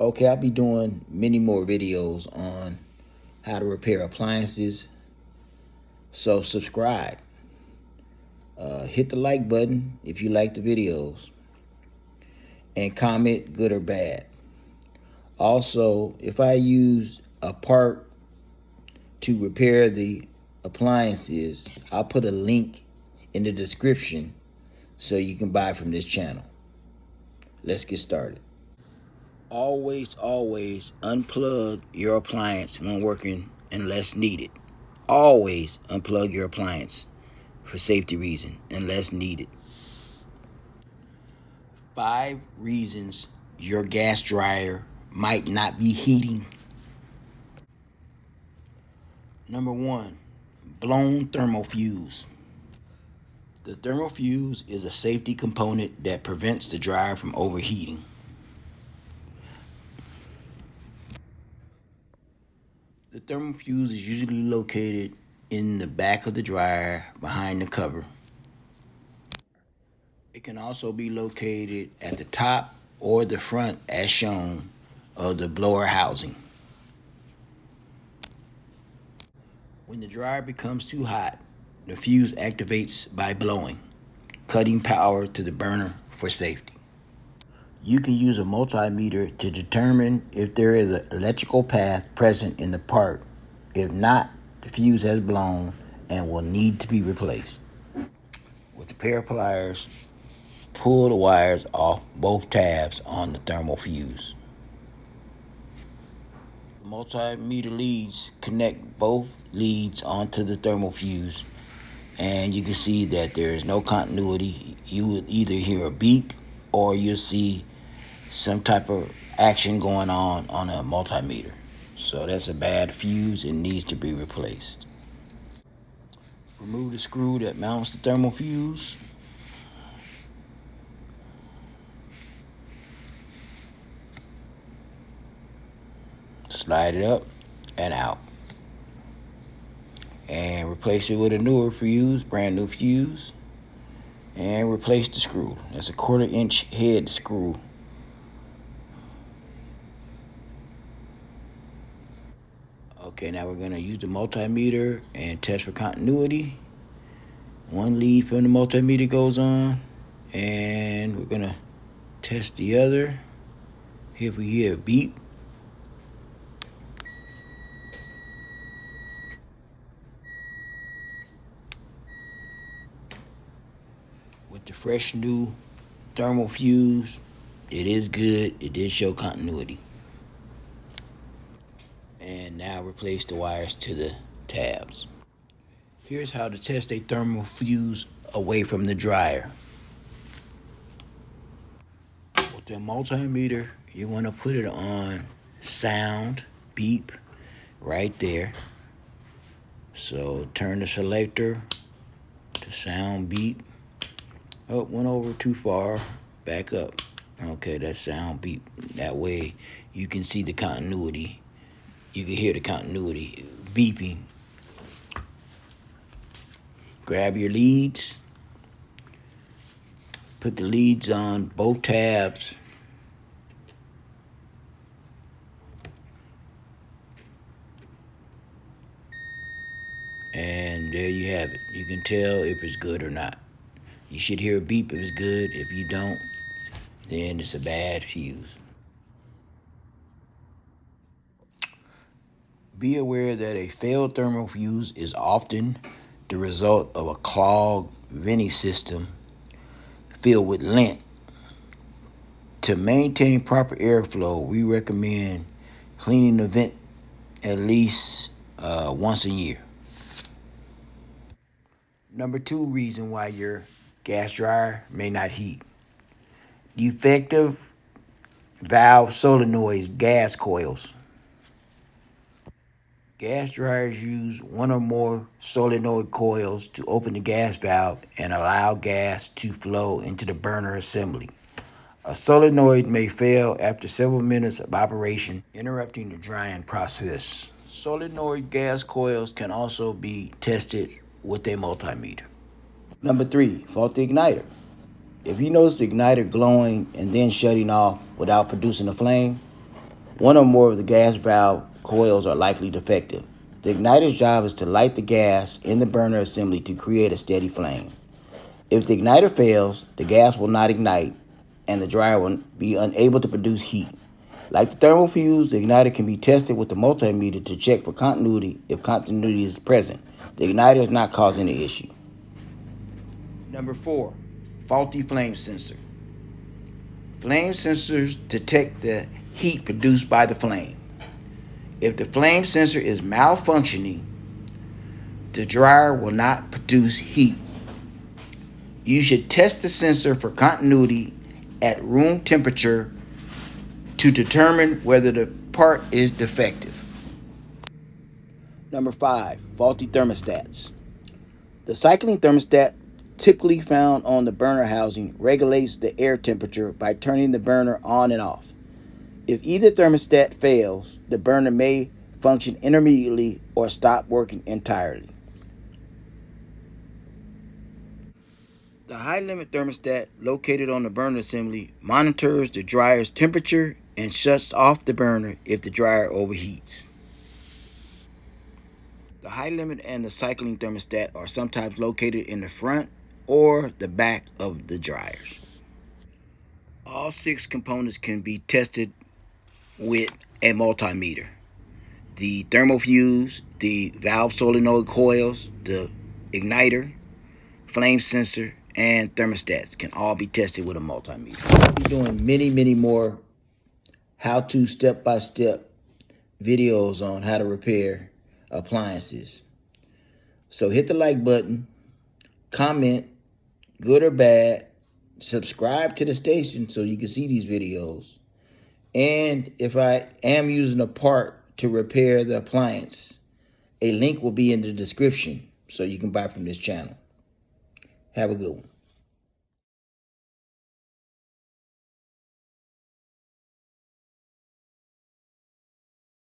Okay, I'll be doing many more videos on how to repair appliances. So subscribe. Hit the like button if you like the videos. And comment good or bad. Also, if I use a part to repair the appliances, I'll put a link in the description so you can buy from this channel. Let's get started. Always unplug your appliance when working unless needed. Always unplug your appliance for safety reason unless needed. 5 reasons your gas dryer might not be heating. Number 1, blown thermal fuse. The thermal fuse is a safety component that prevents the dryer from overheating. The thermal fuse is usually located in the back of the dryer behind the cover. It can also be located at the top or the front as shown of the blower housing. When the dryer becomes too hot, the fuse activates by blowing, cutting power to the burner for safety. You can use a multimeter to determine if there is an electrical path present in the part. If not, the fuse has blown and will need to be replaced. With a pair of pliers, pull the wires off both tabs on the thermal fuse. The multimeter leads connect both leads onto the thermal fuse, and you can see that there is no continuity. You would either hear a beep or you'll see some type of action going on a multimeter. So that's a bad fuse and needs to be replaced. Remove the screw that mounts the thermal fuse. Slide it up and out. And replace it with a newer fuse, brand new fuse. And replace the screw. That's a 1/4 inch head screw. Okay, now we're going to use the multimeter and test for continuity. One lead from the multimeter goes on, and we're going to test the other. If we hear a beep, with the fresh new thermal fuse, it is good. It did show continuity. And now replace the wires to the tabs. Here's how to test a thermal fuse away from the dryer. With the multimeter, you want to put it on sound, beep, right there. So turn the selector to sound, beep. Oh, went over too far. Back up. Okay, that's sound, beep. That way you can see the continuity. You can hear the continuity beeping. Grab your leads. Put the leads on both tabs. And there you have it. You can tell if it's good or not. You should hear a beep if it's good. If you don't, then it's a bad fuse. Be aware that a failed thermal fuse is often the result of a clogged venting system filled with lint. To maintain proper airflow, we recommend cleaning the vent at least once a year. Number 2 reason why your gas dryer may not heat. Defective valve solenoids gas coils. Gas dryers use one or more solenoid coils to open the gas valve and allow gas to flow into the burner assembly. A solenoid may fail after several minutes of operation, interrupting the drying process. Solenoid gas coils can also be tested with a multimeter. Number 3, faulty igniter. If you notice the igniter glowing and then shutting off without producing a flame, one or more of the gas valve coils are likely defective. The igniter's job is to light the gas in the burner assembly to create a steady flame. If the igniter fails, the gas will not ignite and the dryer will be unable to produce heat. Like the thermal fuse, the igniter can be tested with the multimeter to check for continuity. If continuity is present, the igniter is not causing the issue. Number 4, faulty flame sensor. Flame sensors detect the heat produced by the flame. If the flame sensor is malfunctioning, the dryer will not produce heat. You should test the sensor for continuity at room temperature to determine whether the part is defective. Number 5, faulty thermostats. The cycling thermostat, typically found on the burner housing, regulates the air temperature by turning the burner on and off. If either thermostat fails, the burner may function intermittently or stop working entirely. The high limit thermostat, located on the burner assembly, monitors the dryer's temperature and shuts off the burner if the dryer overheats. The high limit and the cycling thermostat are sometimes located in the front or the back of the dryers. All 6 components can be tested with a multimeter. The thermal fuse, the valve solenoid coils, the igniter, flame sensor, and thermostats can all be tested with a multimeter. I'll be doing many more how-to step-by-step videos on how to repair appliances. So hit the like button, comment, good or bad, subscribe to the station so you can see these videos. And if I am using a part to repair the appliance, a link will be in the description so you can buy from this channel. Have a good one.